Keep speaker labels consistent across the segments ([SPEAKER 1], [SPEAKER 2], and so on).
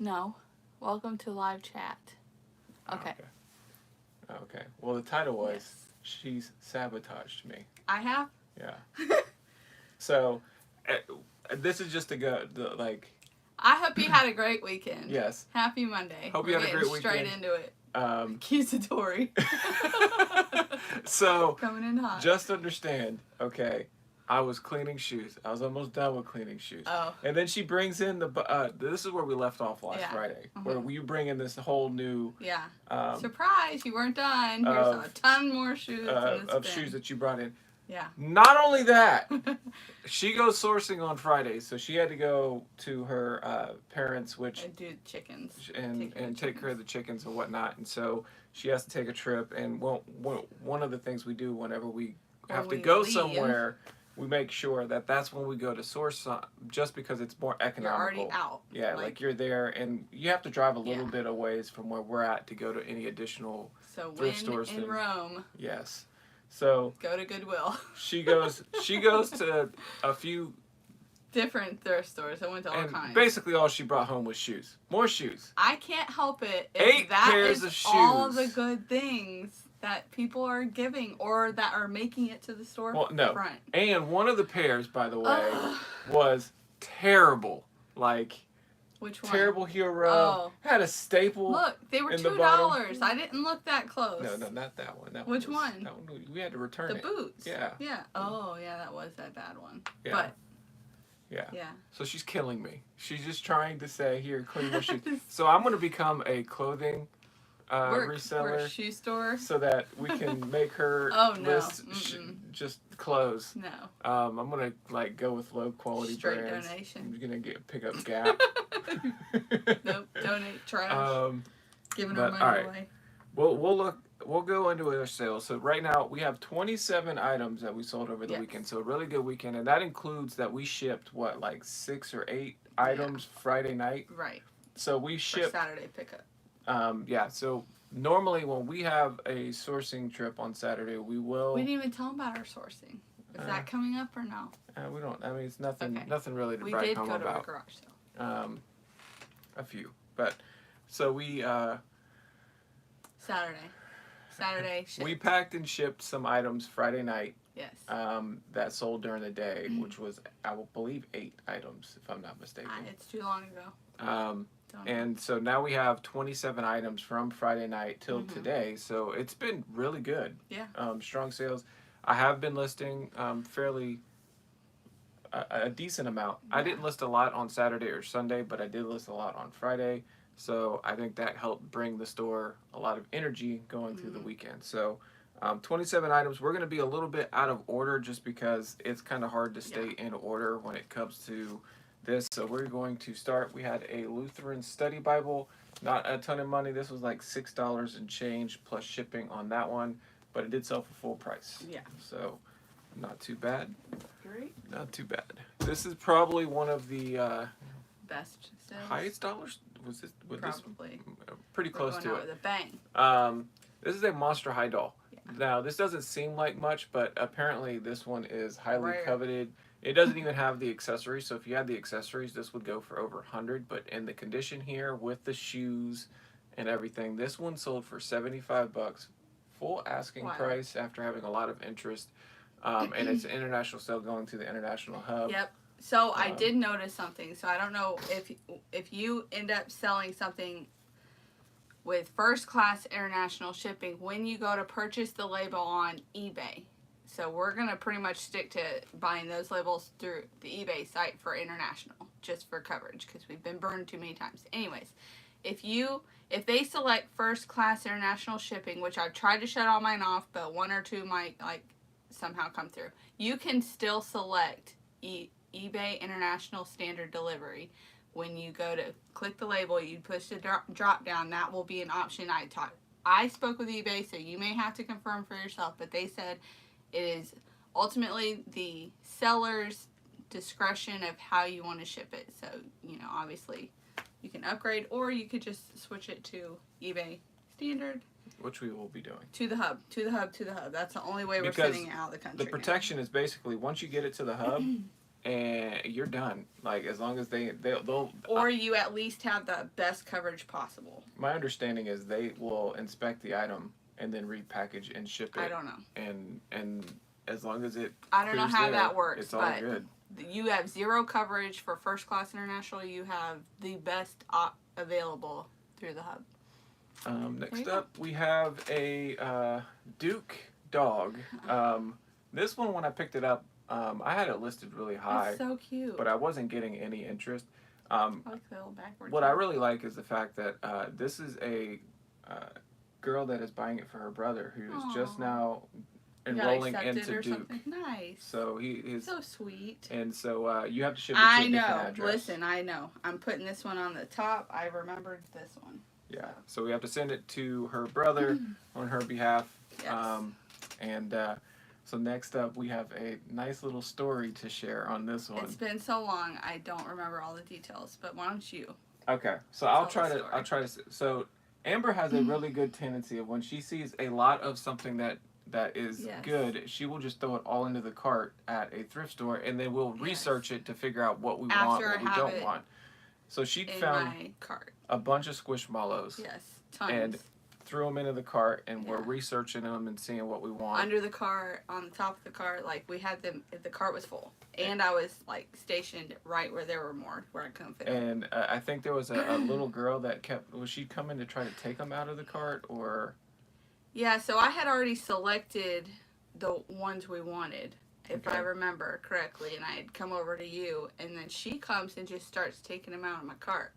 [SPEAKER 1] No. Welcome to live chat. Okay.
[SPEAKER 2] Okay. Well, the title was
[SPEAKER 1] Yes.
[SPEAKER 2] She's Sabotaged Me.
[SPEAKER 1] I have?
[SPEAKER 2] Yeah. So, this is just a like,
[SPEAKER 1] I hope you had a great weekend.
[SPEAKER 2] yes.
[SPEAKER 1] Happy Monday.
[SPEAKER 2] Hope
[SPEAKER 1] We're
[SPEAKER 2] you had a
[SPEAKER 1] getting
[SPEAKER 2] great
[SPEAKER 1] straight
[SPEAKER 2] weekend.
[SPEAKER 1] into it. Accusatory.
[SPEAKER 2] So,
[SPEAKER 1] Coming in hot.
[SPEAKER 2] just understand, okay, I was cleaning shoes. I was almost done with cleaning shoes.
[SPEAKER 1] Oh.
[SPEAKER 2] And then she brings in this is where we left off last Friday, where you bring in this whole new...
[SPEAKER 1] Yeah. Surprise, you weren't done. Here's a ton more shoes
[SPEAKER 2] of shoes that you brought in.
[SPEAKER 1] Yeah.
[SPEAKER 2] Not only that, she goes sourcing on Fridays, so she had to go to her parents, which...
[SPEAKER 1] And do chickens.
[SPEAKER 2] And take care of the chickens and whatnot. And so she has to take a trip. And one of the things we do whenever we have to go somewhere, we make sure that that's when we go to source, just because it's more economical.
[SPEAKER 1] You're already out.
[SPEAKER 2] Yeah, like you're there, and you have to drive a little bit a ways from where we're at to go to any additional thrift stores.
[SPEAKER 1] So when in Rome.
[SPEAKER 2] Yes. So
[SPEAKER 1] go to Goodwill.
[SPEAKER 2] She goes to a few
[SPEAKER 1] different thrift stores. I went to all kinds.
[SPEAKER 2] Basically, all she brought home was shoes. More shoes.
[SPEAKER 1] I can't help it.
[SPEAKER 2] If 8 pairs of shoes.
[SPEAKER 1] All the good things that people are giving or that are making it to the store.
[SPEAKER 2] Well, no.
[SPEAKER 1] Front.
[SPEAKER 2] And one of the pairs, by the way, was terrible. Like,
[SPEAKER 1] which one?
[SPEAKER 2] Terrible Hero. Oh. Had a staple.
[SPEAKER 1] Look, they were $2. I didn't look that close.
[SPEAKER 2] No, not that one.
[SPEAKER 1] Which one?
[SPEAKER 2] That one? We had to return it.
[SPEAKER 1] The boots.
[SPEAKER 2] Yeah.
[SPEAKER 1] Yeah. Oh, yeah, that was that bad one.
[SPEAKER 2] Yeah.
[SPEAKER 1] But.
[SPEAKER 2] Yeah.
[SPEAKER 1] Yeah.
[SPEAKER 2] So she's killing me. She's just trying to say, here, clean your shoes. So I'm going to become a clothing reseller.
[SPEAKER 1] Shoe store.
[SPEAKER 2] So that we can make her list just clothes.
[SPEAKER 1] No.
[SPEAKER 2] I'm going to go with low quality
[SPEAKER 1] straight
[SPEAKER 2] brands.
[SPEAKER 1] Donation.
[SPEAKER 2] I'm going to pick up Gap.
[SPEAKER 1] Nope. Donate trash. Giving our money away.
[SPEAKER 2] We'll go into our sales. So right now we have 27 items that we sold over the weekend. So a really good weekend, and that includes that we shipped 6 or 8 items Friday night.
[SPEAKER 1] Right.
[SPEAKER 2] So we shipped
[SPEAKER 1] for Saturday pickup.
[SPEAKER 2] So normally when we have a sourcing trip on Saturday, we didn't
[SPEAKER 1] even tell them about our sourcing. Is that coming up or no?
[SPEAKER 2] We don't. I mean, it's nothing really to brag home about.
[SPEAKER 1] We did go to a garage sale.
[SPEAKER 2] A few, but so we
[SPEAKER 1] Saturday shipped.
[SPEAKER 2] We packed and shipped some items Friday night.
[SPEAKER 1] Yes.
[SPEAKER 2] That sold during the day, which was, I will believe, 8 items, if I'm not mistaken.
[SPEAKER 1] It's too long ago.
[SPEAKER 2] And so now we have 27 items from Friday night till today. So it's been really good.
[SPEAKER 1] Yeah.
[SPEAKER 2] Strong sales. I have been listing fairly a decent amount. Yeah. I didn't list a lot on Saturday or Sunday, but I did list a lot on Friday. So I think that helped bring the store a lot of energy going through the weekend. So 27 items. We're going to be a little bit out of order just because it's kind of hard to stay in order when it comes to this. So we're going to start. We had a Lutheran Study Bible. Not a ton of money. This was like $6 and change plus shipping on that one. But it did sell for full price.
[SPEAKER 1] Yeah.
[SPEAKER 2] So not too bad.
[SPEAKER 1] Great.
[SPEAKER 2] Not too bad. This is probably one of the
[SPEAKER 1] best sales.
[SPEAKER 2] Highest dollars. Was this
[SPEAKER 1] probably
[SPEAKER 2] pretty close to it?
[SPEAKER 1] With a bang.
[SPEAKER 2] This is a Monster High doll.
[SPEAKER 1] Yeah.
[SPEAKER 2] Now this doesn't seem like much, but apparently this one is highly coveted. It doesn't even have the accessories, so if you had the accessories, this would go for over 100. But in the condition here, with the shoes and everything, this one sold for $75, full asking price after having a lot of interest. And it's an international sale going to the international hub.
[SPEAKER 1] Yep. So I did notice something. So I don't know if you end up selling something with first class international shipping when you go to purchase the label on eBay. So we're going to pretty much stick to buying those labels through the eBay site for international, just for coverage, because we've been burned too many times. Anyways, if they select first class international shipping, which I've tried to shut all mine off, but 1 or 2 might somehow come through, you can still select eBay International Standard Delivery. When you go to click the label, you push the drop down. That will be an option. I spoke with eBay, so you may have to confirm for yourself, but they said it is ultimately the seller's discretion of how you want to ship it. So, obviously you can upgrade, or you could just switch it to eBay Standard.
[SPEAKER 2] Which we will be doing.
[SPEAKER 1] To the hub. That's the only way we're sending it out of the country.
[SPEAKER 2] The protection is basically, once you get it to the hub, and you're done. Like as long as they'll.
[SPEAKER 1] Or you at least have the best coverage possible.
[SPEAKER 2] My understanding is they will inspect the item and then repackage and ship it.
[SPEAKER 1] I don't know.
[SPEAKER 2] And as long as it
[SPEAKER 1] I don't know
[SPEAKER 2] clears
[SPEAKER 1] how
[SPEAKER 2] there,
[SPEAKER 1] that works,
[SPEAKER 2] it's all
[SPEAKER 1] but
[SPEAKER 2] good.
[SPEAKER 1] you have zero coverage for first class international. You have the best available through the hub.
[SPEAKER 2] Next up, we have a Duke dog. This one, when I picked it up, I had it listed really high.
[SPEAKER 1] It's so cute.
[SPEAKER 2] But I wasn't getting any interest.
[SPEAKER 1] I like the little backwards.
[SPEAKER 2] What I really like is the fact that this is a girl that is buying it for her brother, who is just now enrolling into Duke.
[SPEAKER 1] Something? Nice.
[SPEAKER 2] So he is
[SPEAKER 1] so sweet.
[SPEAKER 2] And so you have to ship it to a different address.
[SPEAKER 1] Listen, I know. I'm putting this one on the top. I remembered this one.
[SPEAKER 2] Yeah. So we have to send it to her brother on her behalf.
[SPEAKER 1] Yes.
[SPEAKER 2] So next up, we have a nice little story to share on this one.
[SPEAKER 1] It's been so long, I don't remember all the details. But why don't you?
[SPEAKER 2] Okay. So I'll try to. So Amber has a really good tendency of when she sees a lot of something that is good, she will just throw it all into the cart at a thrift store, and then we'll research it to figure out what we want, what we don't want. So she found a bunch of Squishmallows.
[SPEAKER 1] Yes, tons.
[SPEAKER 2] And threw them into the cart, and we're researching them and seeing what we want.
[SPEAKER 1] Under the cart, on the top of the cart, like we had them. The cart was full, and I was like stationed right where there were more, where I couldn't fit.
[SPEAKER 2] And I think there was a little girl that was she coming to try to take them out of the cart, or?
[SPEAKER 1] Yeah, so I had already selected the ones we wanted, if I remember correctly, and I had come over to you, and then she comes and just starts taking them out of my cart.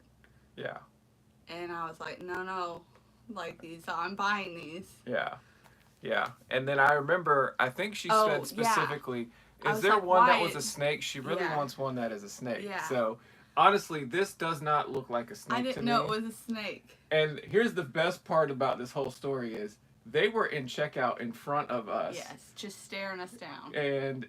[SPEAKER 2] Yeah.
[SPEAKER 1] And I was like, no, like these, I'm buying these.
[SPEAKER 2] Yeah. Yeah. And then I remember, I think she said specifically, is there
[SPEAKER 1] like,
[SPEAKER 2] one that was a snake? She really wants one that is a snake.
[SPEAKER 1] Yeah.
[SPEAKER 2] So, honestly, this does not look like a snake to me.
[SPEAKER 1] I didn't know it was a snake.
[SPEAKER 2] And here's the best part about this whole story is, they were in checkout in front of us.
[SPEAKER 1] Yes, just staring us down.
[SPEAKER 2] And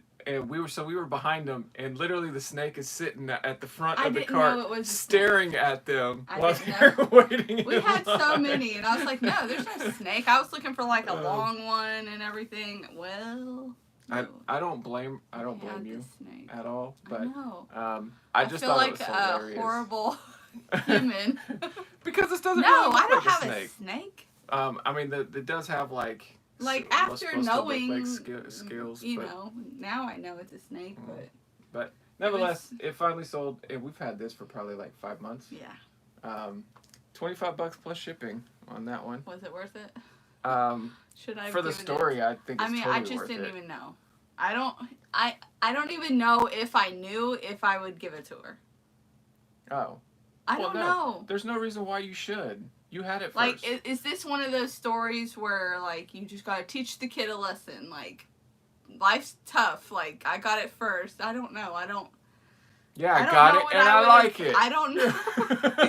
[SPEAKER 2] we were behind them, and literally the snake is sitting at the front of the cart, staring at them while they're waiting.
[SPEAKER 1] We had so many, and I was like, "No, there's no snake." I was looking for like a long one and everything. Well, no.
[SPEAKER 2] I don't blame you at all, but
[SPEAKER 1] I
[SPEAKER 2] just
[SPEAKER 1] feel
[SPEAKER 2] thought
[SPEAKER 1] like
[SPEAKER 2] it was hilarious.
[SPEAKER 1] A horrible human.
[SPEAKER 2] Because this doesn't.
[SPEAKER 1] No,
[SPEAKER 2] really look
[SPEAKER 1] I don't
[SPEAKER 2] like
[SPEAKER 1] have
[SPEAKER 2] a
[SPEAKER 1] snake.
[SPEAKER 2] I mean, it does have like
[SPEAKER 1] after knowing
[SPEAKER 2] scales,
[SPEAKER 1] now I know it's a snake,
[SPEAKER 2] but nevertheless, it finally sold, and we've had this for probably like 5 months.
[SPEAKER 1] Yeah.
[SPEAKER 2] $25 plus shipping on that one.
[SPEAKER 1] Was it worth it?
[SPEAKER 2] Should I? For the story, I think. It's totally
[SPEAKER 1] I just didn't even know. I don't even know if I knew if I would give it to her.
[SPEAKER 2] Oh.
[SPEAKER 1] I don't know.
[SPEAKER 2] There's no reason why you should. You had it first.
[SPEAKER 1] Like, is this one of those stories where, like, you just gotta teach the kid a lesson? Like, life's tough. Like, I got it first. I don't know.
[SPEAKER 2] Yeah, I got it, and I like it.
[SPEAKER 1] I don't know.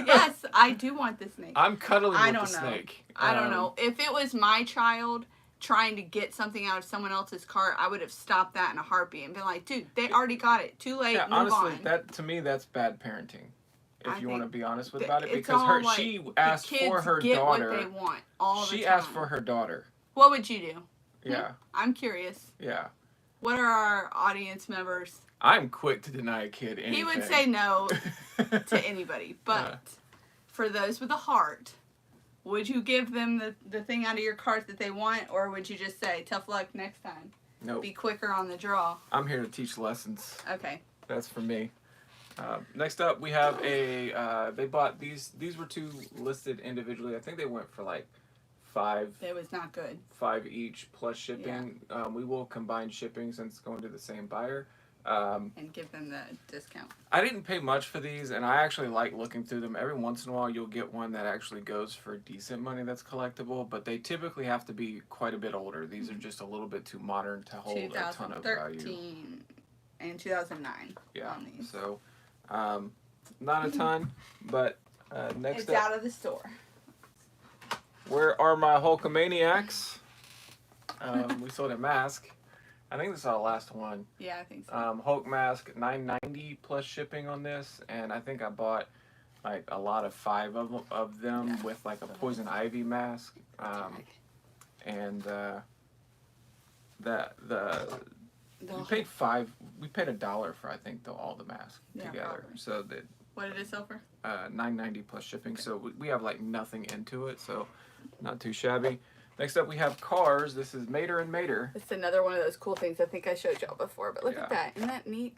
[SPEAKER 1] Yes, I do want the snake.
[SPEAKER 2] I'm cuddling with the snake.
[SPEAKER 1] I don't know. If it was my child trying to get something out of someone else's cart, I would have stopped that in a heartbeat and been like, dude, they already got it. Too late, move
[SPEAKER 2] honestly,
[SPEAKER 1] on.
[SPEAKER 2] to me, that's bad parenting. If you want to be honest about it, because she
[SPEAKER 1] asked
[SPEAKER 2] for her daughter.
[SPEAKER 1] What they want all the time.
[SPEAKER 2] She asked for her daughter.
[SPEAKER 1] What would you do?
[SPEAKER 2] Yeah.
[SPEAKER 1] I'm curious.
[SPEAKER 2] Yeah.
[SPEAKER 1] What are our audience members?
[SPEAKER 2] I'm quick to deny a kid anything.
[SPEAKER 1] He would say no to anybody, but for those with a heart, would you give them the thing out of your cart that they want, or would you just say, tough luck next time?
[SPEAKER 2] Nope.
[SPEAKER 1] Be quicker on the draw.
[SPEAKER 2] I'm here to teach lessons.
[SPEAKER 1] Okay.
[SPEAKER 2] That's for me. Next up, we have they bought these were two listed individually. I think they went for like $5.
[SPEAKER 1] It was not good.
[SPEAKER 2] $5 each plus shipping. Yeah. We will combine shipping since it's going to the same buyer.
[SPEAKER 1] And give them the discount.
[SPEAKER 2] I didn't pay much for these, and I actually like looking through them. Every once in a while, you'll get one that actually goes for decent money that's collectible, but they typically have to be quite a bit older. These are just a little bit too modern to hold a ton of value.
[SPEAKER 1] 2013 and 2009 on these.
[SPEAKER 2] So not a ton, but next
[SPEAKER 1] it's
[SPEAKER 2] up.
[SPEAKER 1] It's out of the store.
[SPEAKER 2] Where are my Hulkamaniacs? We sold a mask. I think this is our last one.
[SPEAKER 1] Yeah, I think so.
[SPEAKER 2] Hulk mask, $9.90 plus shipping on this, and I think I bought like a lot of 5 of them with like a poison ivy mask, and We paid $1 for, I think, all the masks together.
[SPEAKER 1] Probably.
[SPEAKER 2] So that.
[SPEAKER 1] What did it sell for?
[SPEAKER 2] $9.90 plus shipping. Okay. So we have like nothing into it. So not too shabby. Next up, we have cars. This is Mater and Mater.
[SPEAKER 1] It's another one of those cool things. I think I showed y'all before, but look at that. Isn't that neat?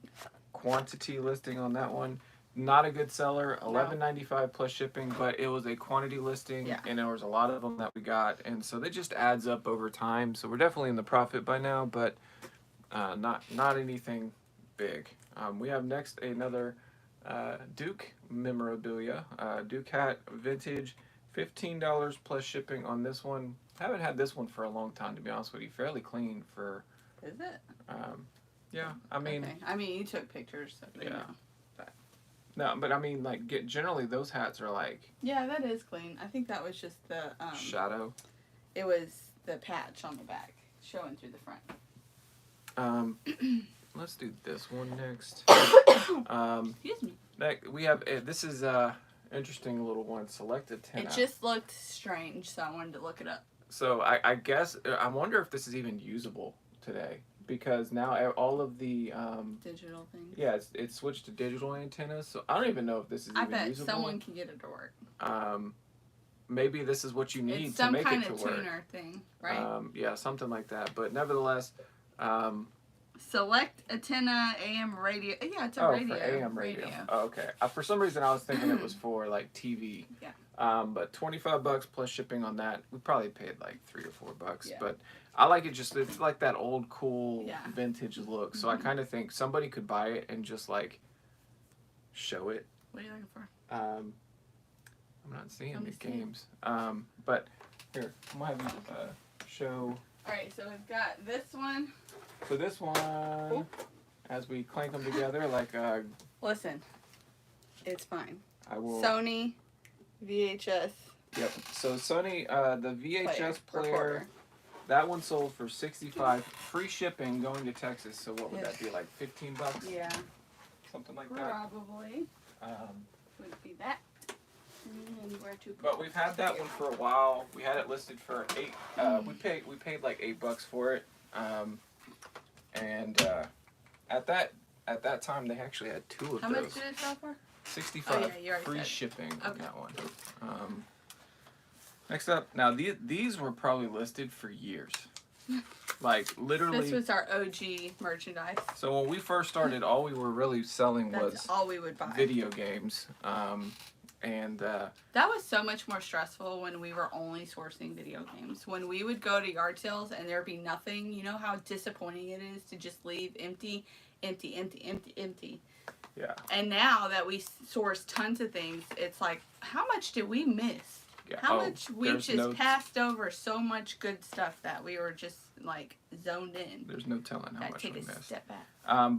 [SPEAKER 2] Quantity listing on that one. Not a good seller. $11.95 plus shipping, but it was a quantity listing, and there was a lot of them that we got, and so that just adds up over time. So we're definitely in the profit by now, but not anything big. We have next another Duke memorabilia, Duke hat vintage, $15 plus shipping on this one. Haven't had this one for a long time, to be honest with you. Fairly clean for.
[SPEAKER 1] Is it?
[SPEAKER 2] Yeah, I mean.
[SPEAKER 1] Okay. I mean, you took pictures. So yeah. But.
[SPEAKER 2] No, but I mean, like, generally those hats are like.
[SPEAKER 1] Yeah, that is clean. I think that was just the.
[SPEAKER 2] Shadow.
[SPEAKER 1] It was the patch on the back showing through the front.
[SPEAKER 2] Let's do this one next.
[SPEAKER 1] Excuse me.
[SPEAKER 2] Next, we have this is interesting little one. Select a 10.
[SPEAKER 1] It just looked strange, so I wanted to look it up.
[SPEAKER 2] So I guess I wonder if this is even usable today, because now all of the
[SPEAKER 1] digital things.
[SPEAKER 2] Yeah, it's switched to digital antennas. So I don't even know if this is even usable. I bet
[SPEAKER 1] someone can get it to work.
[SPEAKER 2] Maybe this is what you need
[SPEAKER 1] it's
[SPEAKER 2] to make it to work.
[SPEAKER 1] Some kind of tuner thing, right?
[SPEAKER 2] Yeah, something like that. But nevertheless.
[SPEAKER 1] Select antenna AM radio. Yeah, it's a radio.
[SPEAKER 2] For AM radio. Oh, okay. For some reason, I was thinking it was for like TV.
[SPEAKER 1] Yeah.
[SPEAKER 2] But $25 plus shipping on that. We probably paid like $3 or $4. Yeah. But I like it. It's like that old cool vintage look. So I kind of think somebody could buy it and just like show it.
[SPEAKER 1] What are you looking for?
[SPEAKER 2] I'm not seeing the games. But here, I'm gonna have you show.
[SPEAKER 1] All right. So we've got this one.
[SPEAKER 2] So this one, as we clank them together, like
[SPEAKER 1] listen, it's fine.
[SPEAKER 2] I will.
[SPEAKER 1] Sony, VHS.
[SPEAKER 2] Yep. So Sony, the VHS player, that one sold for $65, free shipping going to Texas. So what would that be, like $15?
[SPEAKER 1] Yeah.
[SPEAKER 2] Something like that.
[SPEAKER 1] Probably. Would be that.
[SPEAKER 2] But we've had that one for a while. We had it listed for $8. We paid like $8 for it. And at that time, they actually had 2 of those.
[SPEAKER 1] How much did it sell for?
[SPEAKER 2] $65, free shipping on that one. Next up, now these were probably listed for years. Like, literally.
[SPEAKER 1] This was our OG merchandise.
[SPEAKER 2] So when we first started, all we were really selling was
[SPEAKER 1] all we would buy.
[SPEAKER 2] Video games.
[SPEAKER 1] That was so much more stressful when we were only sourcing video games. When we would go to yard sales and there'd be nothing, you know how disappointing it is to just leave empty.
[SPEAKER 2] Yeah.
[SPEAKER 1] And now that we source tons of things, it's like, how much did we miss?
[SPEAKER 2] Yeah.
[SPEAKER 1] How much we just passed over so much good stuff that we were just like zoned in.
[SPEAKER 2] There's no telling how much we missed.
[SPEAKER 1] Take a step back.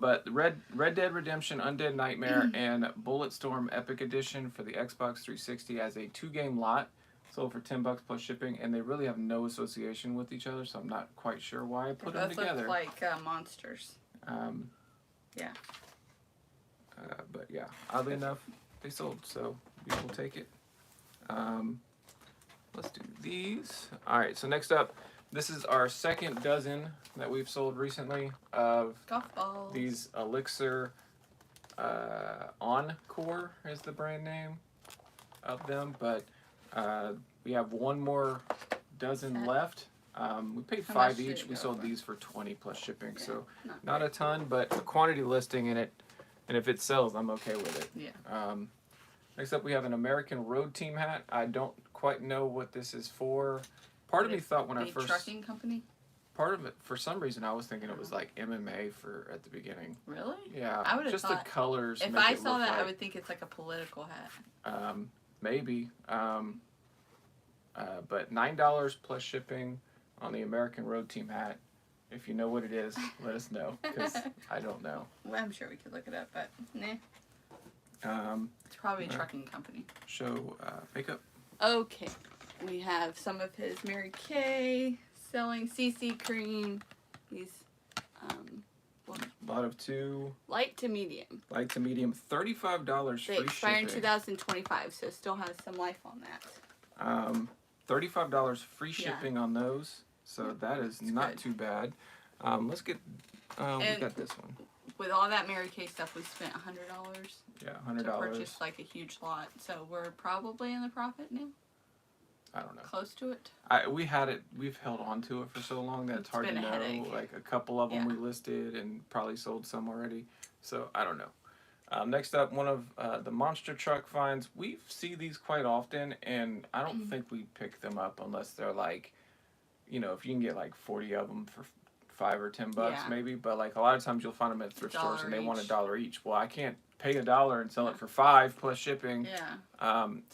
[SPEAKER 2] But Red Dead Redemption Undead Nightmare and Bulletstorm Epic Edition for the Xbox 360 as a 2-game lot, sold for $10 plus shipping, and they really have no association with each other, so I'm not quite sure why I put them together.
[SPEAKER 1] Both look like monsters. Yeah.
[SPEAKER 2] But yeah, oddly enough, they sold, so we will take it. Let's do these. All right, so next up, this is our second dozen that we've sold recently of
[SPEAKER 1] golf balls.
[SPEAKER 2] These Elixir Encore is the brand name of them, but we have one more dozen left. We paid $5 each. We sold these for $20 plus shipping, so not a ton, but a quantity listing in it, and if it sells, I'm okay with it.
[SPEAKER 1] Yeah.
[SPEAKER 2] Next up, we have an American Road Team hat. I don't quite know what this is for. Part of me thought when I first...
[SPEAKER 1] trucking company?
[SPEAKER 2] Part of it, for some reason, I was thinking it was like MMA at the beginning.
[SPEAKER 1] Really?
[SPEAKER 2] Yeah.
[SPEAKER 1] I would have
[SPEAKER 2] just
[SPEAKER 1] thought,
[SPEAKER 2] the colors.
[SPEAKER 1] If I saw that, I would think it's like a political hat.
[SPEAKER 2] Maybe. But $9 plus shipping on the American Road Team hat. If you know what it is, let us know, because I don't know.
[SPEAKER 1] Well, I'm sure we could look it up, but nah. It's probably a trucking company.
[SPEAKER 2] Show makeup.
[SPEAKER 1] Okay. We have some of his Mary Kay selling CC cream. These,
[SPEAKER 2] lot of 2.
[SPEAKER 1] Light to medium.
[SPEAKER 2] Light to medium. $35 free
[SPEAKER 1] They expire
[SPEAKER 2] shipping.
[SPEAKER 1] in 2025, so still has some life on that.
[SPEAKER 2] $35 free shipping on those. So that is not too bad. Let's get. We
[SPEAKER 1] And
[SPEAKER 2] got this one.
[SPEAKER 1] with all that Mary Kay stuff, we spent $100
[SPEAKER 2] Yeah,
[SPEAKER 1] to
[SPEAKER 2] $100.
[SPEAKER 1] purchase like a huge lot. So we're probably in the profit now.
[SPEAKER 2] I don't know.
[SPEAKER 1] Close to it.
[SPEAKER 2] We've held on to it for so long that it's hard to
[SPEAKER 1] been a
[SPEAKER 2] know.
[SPEAKER 1] headache.
[SPEAKER 2] Like a couple of them
[SPEAKER 1] Yeah.
[SPEAKER 2] we listed and probably sold some already. So I don't know. Next up, one of the monster truck finds. We see these quite often, and I don't think we pick them up unless they're like, you know, if you can get like 40 of them for $5 or $10
[SPEAKER 1] Yeah.
[SPEAKER 2] maybe. But like a lot of times you'll find them at thrift stores and they want
[SPEAKER 1] each.
[SPEAKER 2] $1 each. Well, I can't pay $1 and sell it for $5 plus shipping.
[SPEAKER 1] Yeah.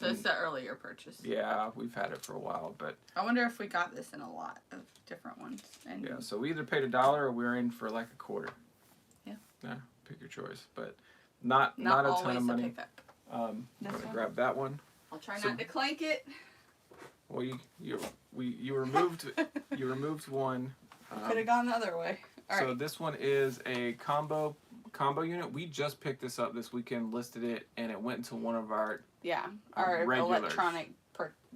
[SPEAKER 1] So it's the earlier purchase.
[SPEAKER 2] Yeah, we've had it for a while, but
[SPEAKER 1] I wonder if we got this in a lot of different ones. And
[SPEAKER 2] yeah, so we either paid $1 or we're in for like a quarter.
[SPEAKER 1] Yeah.
[SPEAKER 2] Yeah, pick your choice, but not a
[SPEAKER 1] always
[SPEAKER 2] ton of
[SPEAKER 1] a
[SPEAKER 2] money.
[SPEAKER 1] pickup.
[SPEAKER 2] I'm
[SPEAKER 1] This
[SPEAKER 2] gonna
[SPEAKER 1] one?
[SPEAKER 2] grab that one.
[SPEAKER 1] I'll try
[SPEAKER 2] So-
[SPEAKER 1] not to clank it.
[SPEAKER 2] Well, you removed one.
[SPEAKER 1] Could have gone the other way. All
[SPEAKER 2] So
[SPEAKER 1] right.
[SPEAKER 2] this one is a combo unit. We just picked this up this weekend, listed it, and it went into one of our.
[SPEAKER 1] Yeah. Our
[SPEAKER 2] regulars.
[SPEAKER 1] electronic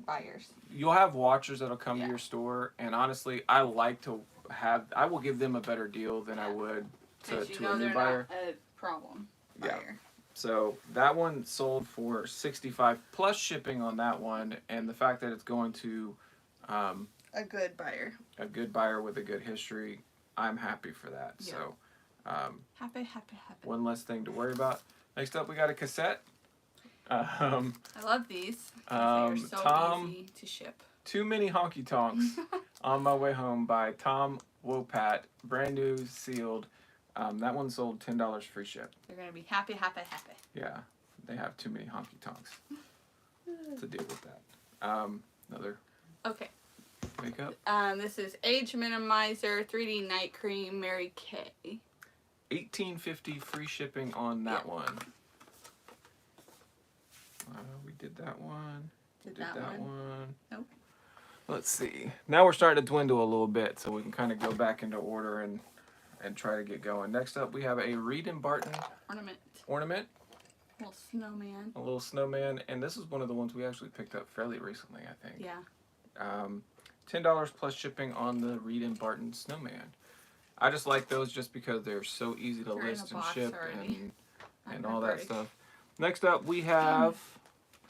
[SPEAKER 1] buyers.
[SPEAKER 2] You'll have watchers that'll come
[SPEAKER 1] Yeah.
[SPEAKER 2] to your store, and honestly, I like to have. I will give them a better deal than I would to
[SPEAKER 1] Because you know
[SPEAKER 2] a new
[SPEAKER 1] they're
[SPEAKER 2] buyer.
[SPEAKER 1] not a problem
[SPEAKER 2] Yeah.
[SPEAKER 1] buyer.
[SPEAKER 2] So that one sold for $65 plus shipping on that one, and the fact that it's going to
[SPEAKER 1] A good buyer.
[SPEAKER 2] a good buyer with a good history, I'm happy for that.
[SPEAKER 1] Yeah.
[SPEAKER 2] So
[SPEAKER 1] Happy.
[SPEAKER 2] one less thing to worry about. Next up, we got a cassette.
[SPEAKER 1] I love these. 'Cause they are so
[SPEAKER 2] Tom-
[SPEAKER 1] easy to ship.
[SPEAKER 2] Too Many Honky Tonks on My Way Home by Tom Wopat, brand new, sealed. That one sold $10 free ship.
[SPEAKER 1] They're gonna be happy.
[SPEAKER 2] Yeah, they have too many honky tonks to deal with that. Another
[SPEAKER 1] Okay.
[SPEAKER 2] makeup.
[SPEAKER 1] This is Age Minimizer 3D Night Cream Mary Kay.
[SPEAKER 2] $18.50 free shipping on that
[SPEAKER 1] Yeah.
[SPEAKER 2] one. We did that one.
[SPEAKER 1] Did that one? Nope.
[SPEAKER 2] Let's see. Now we're starting to dwindle a little bit, so we can kind of go back into order and try to get going. Next up, we have a Reed and Barton ornament,
[SPEAKER 1] Little snowman.
[SPEAKER 2] a little snowman, and this is one of the ones we actually picked up fairly recently, I think.
[SPEAKER 1] Yeah.
[SPEAKER 2] $10 plus shipping on the Reed and Barton snowman. I just like those just because they're so easy to
[SPEAKER 1] They're in a
[SPEAKER 2] list and
[SPEAKER 1] box
[SPEAKER 2] ship
[SPEAKER 1] already.
[SPEAKER 2] and
[SPEAKER 1] Not
[SPEAKER 2] all
[SPEAKER 1] gonna
[SPEAKER 2] that
[SPEAKER 1] break.
[SPEAKER 2] stuff. Next up, we have,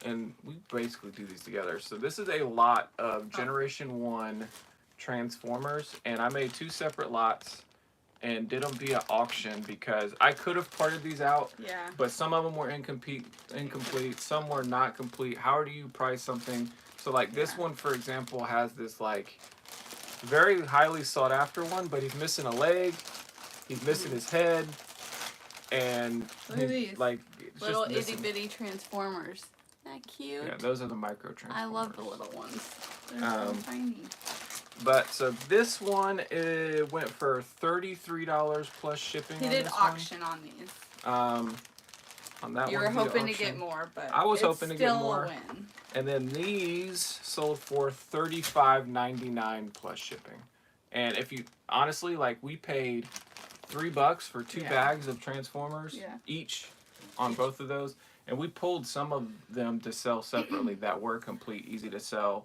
[SPEAKER 2] and we basically do these together. So this is a lot of Generation 1 Transformers, and I made 2 separate lots and did them via auction because I could have parted these out,
[SPEAKER 1] Yeah.
[SPEAKER 2] but some of them were incomplete, some were not complete. How do you price something? So like this
[SPEAKER 1] Yeah.
[SPEAKER 2] one, for example, has this like very highly sought after one, but he's missing a leg, he's missing his head, and
[SPEAKER 1] Look at
[SPEAKER 2] he's,
[SPEAKER 1] these.
[SPEAKER 2] like it's
[SPEAKER 1] Little
[SPEAKER 2] just
[SPEAKER 1] itty
[SPEAKER 2] missing.
[SPEAKER 1] bitty Transformers. Isn't that cute?
[SPEAKER 2] Yeah, those are the micro
[SPEAKER 1] I
[SPEAKER 2] Transformers.
[SPEAKER 1] love the little ones. They're so tiny.
[SPEAKER 2] But so this one went for $33 plus shipping.
[SPEAKER 1] He
[SPEAKER 2] on
[SPEAKER 1] did
[SPEAKER 2] this
[SPEAKER 1] auction on these.
[SPEAKER 2] One. On that
[SPEAKER 1] You
[SPEAKER 2] one,
[SPEAKER 1] were
[SPEAKER 2] he did
[SPEAKER 1] hoping to
[SPEAKER 2] auction.
[SPEAKER 1] get more, but
[SPEAKER 2] I was
[SPEAKER 1] it's
[SPEAKER 2] hoping to get
[SPEAKER 1] still
[SPEAKER 2] more.
[SPEAKER 1] a win.
[SPEAKER 2] And then these sold for $35.99 plus shipping. And if you honestly, like, we paid $3 for 2
[SPEAKER 1] Yeah.
[SPEAKER 2] bags of Transformers
[SPEAKER 1] Yeah.
[SPEAKER 2] each on both of those. And we pulled some of them to sell separately that were complete, easy to sell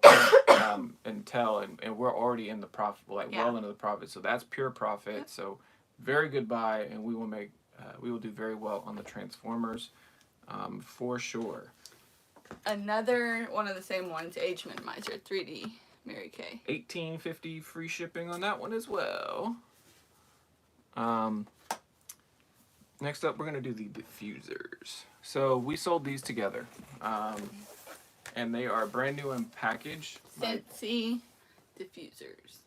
[SPEAKER 2] and tell. And we're already in the profit, like
[SPEAKER 1] Yeah.
[SPEAKER 2] well into the profit. So that's pure profit.
[SPEAKER 1] Yep.
[SPEAKER 2] So very good buy, and we will do very well on the Transformers for sure.
[SPEAKER 1] Another one of the same ones, Age Minimizer 3D Mary Kay.
[SPEAKER 2] $18.50 free shipping on that one as well. Next up, we're gonna do the diffusers. So we sold these together, and they are brand new in package.
[SPEAKER 1] Scentsy diffusers.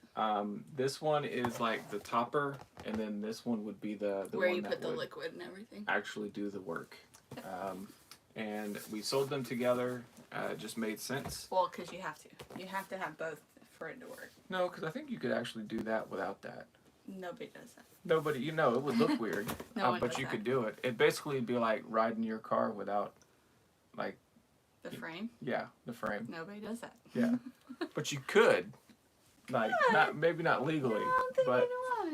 [SPEAKER 2] This one is like the topper, and then this one would be the
[SPEAKER 1] Where
[SPEAKER 2] one
[SPEAKER 1] you
[SPEAKER 2] that
[SPEAKER 1] put the
[SPEAKER 2] would
[SPEAKER 1] liquid and everything.
[SPEAKER 2] actually do the work. And we sold them together. It just made sense.
[SPEAKER 1] Well, because you have to. You have to have both for it to work.
[SPEAKER 2] No, because I think you could actually do that without that.
[SPEAKER 1] Nobody does that.
[SPEAKER 2] Nobody, you know, it would look weird,
[SPEAKER 1] No one
[SPEAKER 2] but
[SPEAKER 1] does
[SPEAKER 2] you
[SPEAKER 1] that.
[SPEAKER 2] could do it. It'd basically be like riding your car without, like,
[SPEAKER 1] The frame?
[SPEAKER 2] yeah, the frame.
[SPEAKER 1] Nobody does that.
[SPEAKER 2] Yeah, but you could, like, maybe not legally,
[SPEAKER 1] I don't think
[SPEAKER 2] but
[SPEAKER 1] you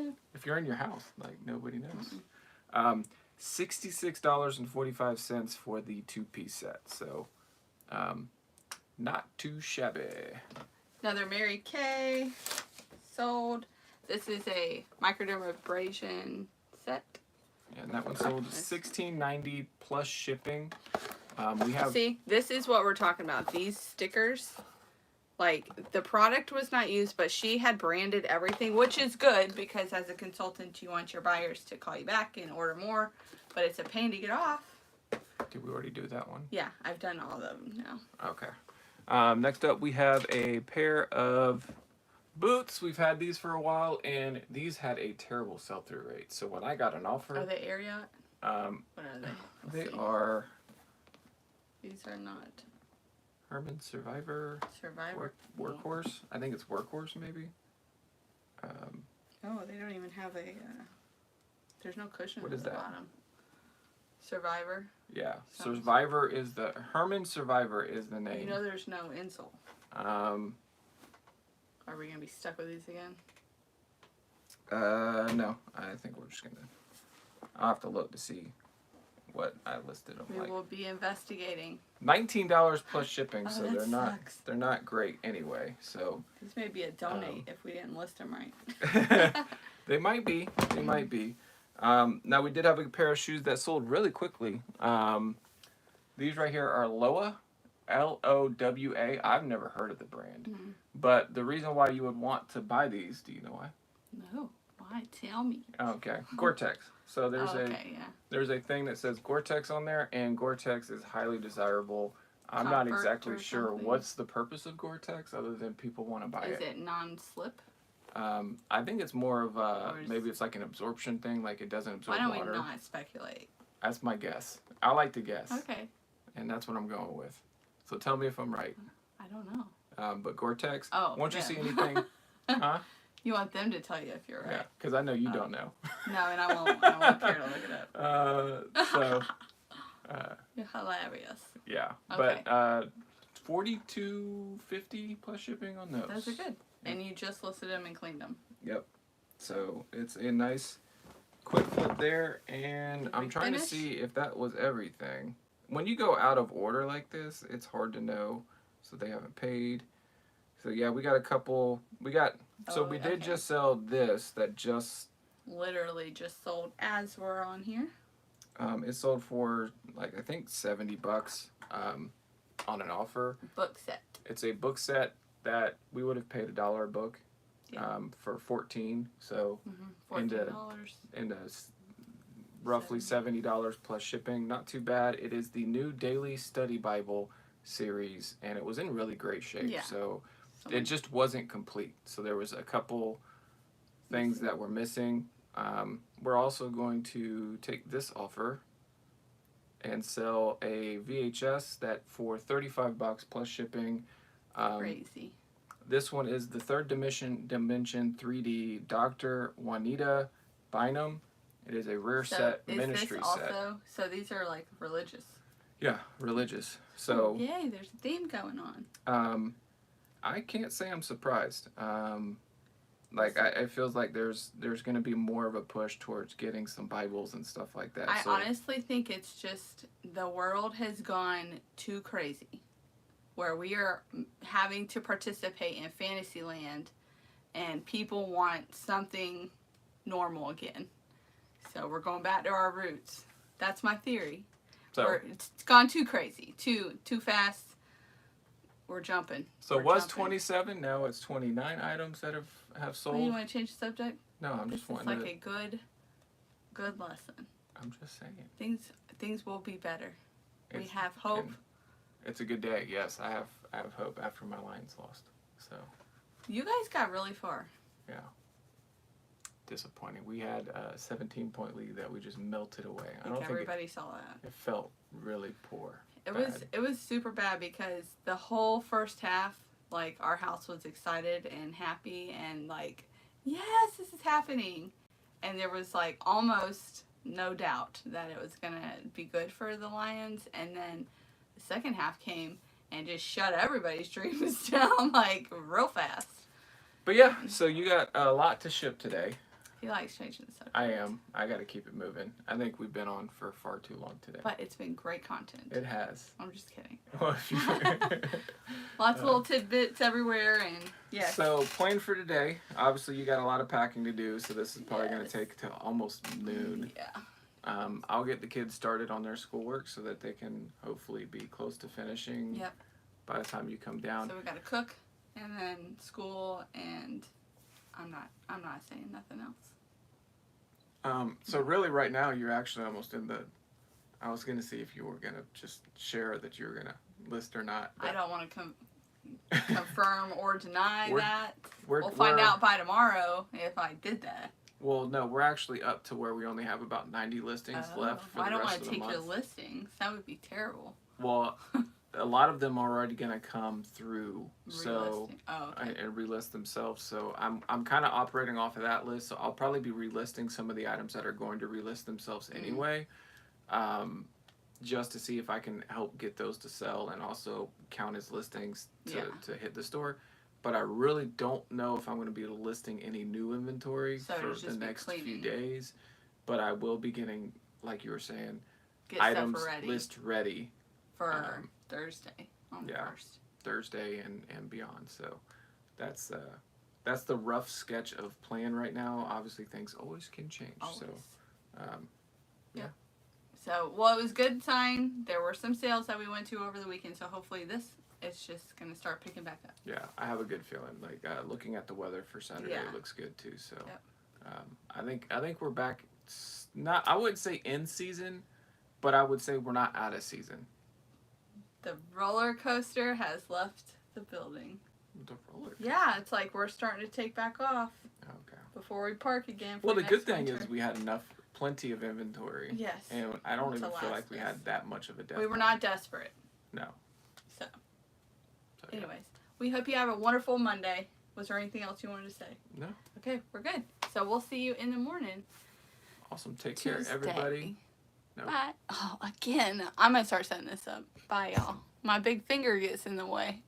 [SPEAKER 1] know
[SPEAKER 2] if you're in your house, like, nobody knows. $66.45 for the 2-piece set, so not too shabby.
[SPEAKER 1] Another Mary Kay sold. This is a microdermabrasion set.
[SPEAKER 2] Yeah, and that one sold $16.90 plus shipping. We have.
[SPEAKER 1] See, this is what we're talking about. These stickers, like the product was not used, but she had branded everything, which is good because as a consultant, you want your buyers to call you back and order more. But it's a pain to get off.
[SPEAKER 2] Did we already do that one?
[SPEAKER 1] Yeah, I've done all of them now.
[SPEAKER 2] Okay. Next up, we have a pair of boots. We've had these for a while, and these had a terrible sell-through rate. So when I got an offer,
[SPEAKER 1] Are they Ariat? What are they?
[SPEAKER 2] they are.
[SPEAKER 1] These are not
[SPEAKER 2] Herman Survivor. Workhorse. I think it's Workhorse, maybe.
[SPEAKER 1] Oh, they don't even have a. There's no cushion
[SPEAKER 2] What
[SPEAKER 1] at
[SPEAKER 2] is
[SPEAKER 1] the
[SPEAKER 2] that?
[SPEAKER 1] bottom. Survivor.
[SPEAKER 2] Yeah,
[SPEAKER 1] Sounds-
[SPEAKER 2] Survivor is the Herman Survivor is the name.
[SPEAKER 1] You know, there's no insole.
[SPEAKER 2] Um.
[SPEAKER 1] Are we gonna be stuck with these again?
[SPEAKER 2] No. I think we're just gonna. I'll have to look to see what I listed them
[SPEAKER 1] We
[SPEAKER 2] like.
[SPEAKER 1] will be investigating.
[SPEAKER 2] $19 plus shipping,
[SPEAKER 1] Oh,
[SPEAKER 2] so
[SPEAKER 1] that sucks.
[SPEAKER 2] they're not great anyway. So
[SPEAKER 1] These may be a donate if we didn't list them right.
[SPEAKER 2] they might be. They might be. Now we did have a pair of shoes that sold really quickly. These right here are Lowa, Lowa. I've never heard of the brand, but the reason why you would want to buy these, do you know why?
[SPEAKER 1] No. Why? Tell me.
[SPEAKER 2] Okay, Gore-Tex. So there's a thing that says Gore-Tex on there, and Gore-Tex is highly desirable. I'm not
[SPEAKER 1] Comfort
[SPEAKER 2] exactly
[SPEAKER 1] or
[SPEAKER 2] sure
[SPEAKER 1] something?
[SPEAKER 2] what's the purpose of Gore-Tex other than people want to buy
[SPEAKER 1] Is
[SPEAKER 2] it.
[SPEAKER 1] it non-slip?
[SPEAKER 2] I think it's more of
[SPEAKER 1] Or is-
[SPEAKER 2] maybe it's like an absorption thing, like it doesn't absorb
[SPEAKER 1] Why don't
[SPEAKER 2] water.
[SPEAKER 1] we not speculate?
[SPEAKER 2] That's my guess. I like to guess,
[SPEAKER 1] Okay.
[SPEAKER 2] and that's what I'm going with. So tell me if I'm right.
[SPEAKER 1] I don't know.
[SPEAKER 2] But Gore-Tex.
[SPEAKER 1] Oh,
[SPEAKER 2] Once you
[SPEAKER 1] them.
[SPEAKER 2] see anything, huh?
[SPEAKER 1] You want them to tell you if you're right.
[SPEAKER 2] Yeah, because I know you don't know.
[SPEAKER 1] No, and I won't care to look it up.
[SPEAKER 2] So.
[SPEAKER 1] You're hilarious.
[SPEAKER 2] Yeah,
[SPEAKER 1] Okay.
[SPEAKER 2] but $42.50 plus shipping on those.
[SPEAKER 1] Those are good. And you just listed them and cleaned them.
[SPEAKER 2] Yep. So it's a nice quick flip there, and
[SPEAKER 1] Did
[SPEAKER 2] I'm
[SPEAKER 1] we
[SPEAKER 2] trying to
[SPEAKER 1] finish?
[SPEAKER 2] see if that was everything. When you go out of order like this, it's hard to know. So they haven't paid. So yeah, we got a couple. We
[SPEAKER 1] Oh,
[SPEAKER 2] did
[SPEAKER 1] okay.
[SPEAKER 2] just sell this that just
[SPEAKER 1] Literally just sold as we're on here.
[SPEAKER 2] it sold for like I think $70 on an offer.
[SPEAKER 1] Book set.
[SPEAKER 2] It's a book set that we would have paid $1 a book
[SPEAKER 1] Yeah.
[SPEAKER 2] for 14. So
[SPEAKER 1] $14.
[SPEAKER 2] and roughly $70 plus shipping. Not too bad. It is the new Daily Study Bible series, and it was in really great shape.
[SPEAKER 1] Yeah.
[SPEAKER 2] So it just wasn't complete. So there was a couple things that were missing. We're also going to take this offer and sell a VHS that for $35 plus shipping.
[SPEAKER 1] Crazy.
[SPEAKER 2] This one is the Third Dimension 3D Dr. Juanita Bynum. It is a rare set
[SPEAKER 1] is
[SPEAKER 2] ministry
[SPEAKER 1] this
[SPEAKER 2] set.
[SPEAKER 1] also, so these are like religious.
[SPEAKER 2] Yeah, religious. So
[SPEAKER 1] Yay, there's a theme going on.
[SPEAKER 2] I can't say I'm surprised. It feels like there's going to be more of a push towards getting some Bibles and stuff like that.
[SPEAKER 1] I honestly think it's just the world has gone too crazy where we are having to participate in Fantasyland and people want something normal again. So we're going back to our roots. That's my theory.
[SPEAKER 2] So
[SPEAKER 1] It's gone too crazy, too fast. We're jumping.
[SPEAKER 2] So
[SPEAKER 1] We're
[SPEAKER 2] was
[SPEAKER 1] jumping.
[SPEAKER 2] 27, now it's 29 items that have sold.
[SPEAKER 1] Oh, you want to change the subject?
[SPEAKER 2] No, I'm
[SPEAKER 1] This
[SPEAKER 2] just
[SPEAKER 1] is
[SPEAKER 2] wanting
[SPEAKER 1] like
[SPEAKER 2] to.
[SPEAKER 1] a good lesson.
[SPEAKER 2] I'm just saying.
[SPEAKER 1] Things will be better. We
[SPEAKER 2] It's-
[SPEAKER 1] have hope.
[SPEAKER 2] and It's a good day. Yes, I have hope after my Lions lost. So
[SPEAKER 1] You guys got really far.
[SPEAKER 2] disappointing. We had a 17-point lead that we just melted away.
[SPEAKER 1] I think everybody saw that.
[SPEAKER 2] it felt really poor.
[SPEAKER 1] It was super bad because the whole first half, like our house was excited and happy and like, yes, this is happening. And there was like almost no doubt that it was gonna be good for the Lions. And then the second half came and just shut everybody's dreams down like real fast.
[SPEAKER 2] But yeah, so you got a lot to ship today.
[SPEAKER 1] He likes changing the subject.
[SPEAKER 2] I am. I got to keep it moving. I think we've been on for far too long today.
[SPEAKER 1] But it's been great content.
[SPEAKER 2] It has.
[SPEAKER 1] I'm just kidding.
[SPEAKER 2] Well, if you-
[SPEAKER 1] Lots of little tidbits everywhere and Yes.
[SPEAKER 2] So, plan for today. Obviously, you got a lot of packing to do, so this is probably going
[SPEAKER 1] Yes.
[SPEAKER 2] to take till almost noon.
[SPEAKER 1] Yeah.
[SPEAKER 2] I'll get the kids started on their schoolwork so that they can hopefully be close to finishing
[SPEAKER 1] Yep.
[SPEAKER 2] by the time you come down.
[SPEAKER 1] So we got to cook, and then school, and I'm not saying nothing else.
[SPEAKER 2] So really, right now, you're actually almost in the. I was going to see if you were going to just share that you were going to list or not.
[SPEAKER 1] I don't want to confirm or deny that.
[SPEAKER 2] We'll
[SPEAKER 1] find out by tomorrow if I did that.
[SPEAKER 2] Well, no, we're actually up to where we only have about 90 listings left for the rest of the month.
[SPEAKER 1] I don't want to take your listings. That would be terrible.
[SPEAKER 2] Well, a lot of them are already going to come through,
[SPEAKER 1] Relisting.
[SPEAKER 2] And relist themselves. So I'm kind of operating off of that list. So I'll probably be relisting some of the items that are going to relist themselves anyway, just to see if I can help get those to sell and also count as listings to hit the store. But I really don't know if I'm going to be listing any new inventory for the next few days. But I will be getting, like you were saying, items list ready
[SPEAKER 1] for Thursday on the 1st.
[SPEAKER 2] Thursday and beyond. So that's the rough sketch of plan right now. Obviously, things always can change.
[SPEAKER 1] Always.
[SPEAKER 2] So, yeah.
[SPEAKER 1] So, well, it was a good sign. There were some sales that we went to over the weekend. So hopefully this is just going to start picking back up.
[SPEAKER 2] Yeah, I have a good feeling. Like looking at the weather for Saturday, it looks good too. So, I think we're back. Not, I wouldn't say in season, but I would say we're not out of season.
[SPEAKER 1] The roller coaster has left the building.
[SPEAKER 2] The roller coaster?
[SPEAKER 1] Yeah, it's like we're starting to take back off.
[SPEAKER 2] Okay.
[SPEAKER 1] Before we park again.
[SPEAKER 2] Well, the good thing is we had plenty of inventory.
[SPEAKER 1] Yes.
[SPEAKER 2] And I don't even feel like we had that much of a deadline.
[SPEAKER 1] We were not desperate.
[SPEAKER 2] No.
[SPEAKER 1] So anyways, we hope you have a wonderful Monday. Was there anything else you wanted to say?
[SPEAKER 2] No.
[SPEAKER 1] Okay, we're good. So we'll see you in the morning.
[SPEAKER 2] Awesome. Take care, everybody.
[SPEAKER 1] No. Bye. Oh, again. I'm going to start setting this up. Bye, y'all. My big finger gets in the way.